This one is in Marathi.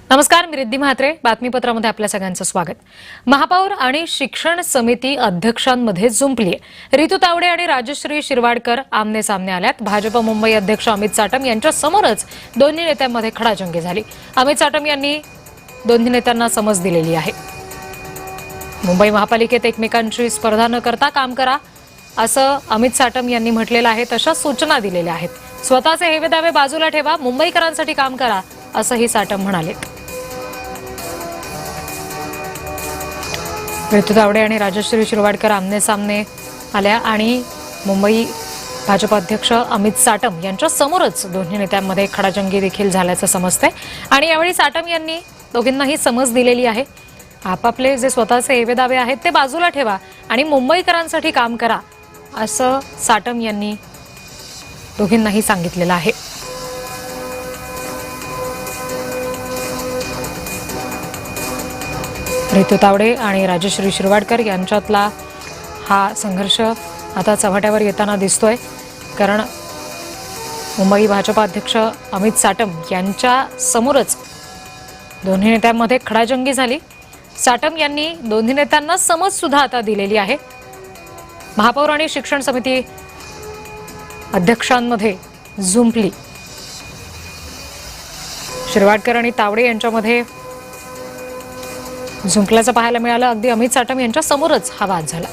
नमस्कार, मी रिद्धी म्हात्रे. बातमीपत्रामध्ये आपल्या सगळ्यांचं स्वागत. महापौर आणि शिक्षण समिती अध्यक्षांमध्ये जुंपली. रितू तावडे आणि राजश्री शिरवाडकर आमने सामने आल्यात. भाजप मुंबई अध्यक्ष अमित साटम यांच्या समोरच दोन्ही नेत्यांमध्ये खडाजंगी झाली. अमित साटम यांनी दोन्ही नेत्यांना समज दिलेली आहे. मुंबई महापालिकेत एकमेकांची स्पर्धा न करता काम करा असं अमित साटम यांनी म्हटलेलं आहे. तशा सूचना दिलेल्या आहेत. स्वतःचे हेवेदावे बाजूला ठेवा, मुंबईकरांसाठी काम करा असंही साटम म्हणाले. रितू तावडे आणि राजश्री शिरवाडकर आमने सामने आल्या आणि मुंबई भाजप अध्यक्ष अमित साटम यांच्या समोरच दोन्ही नेत्यांमध्ये खडाजंगी देखील झाल्याचं समजतंय. आणि यावेळी साटम यांनी दोघींनाही समज दिलेली आहे. आपापले जे स्वतःचे हेवेदावे आहेत ते बाजूला ठेवा आणि मुंबईकरांसाठी काम करा असं साटम यांनी दोघींनाही सांगितलेलं आहे. रितू तावडे आणि राजश्री शिरवाडकर यांच्यातला हा संघर्ष आता चव्हाट्यावर येताना दिसतोय. कारण मुंबई भाजप अध्यक्ष अमित साटम यांच्या समोरच दोन्ही नेत्यांमध्ये खडाजंगी झाली. साटम यांनी दोन्ही नेत्यांना समज सुद्धा आता दिलेली आहे. महापौर आणि शिक्षण समिती अध्यक्षांमध्ये जुंपली. शिरवाडकर आणि तावडे यांच्यामध्ये झुंकल्याचं पाहायला मिळालं. अगदी अमित साटम यांच्या समोरच हा वाद झाला.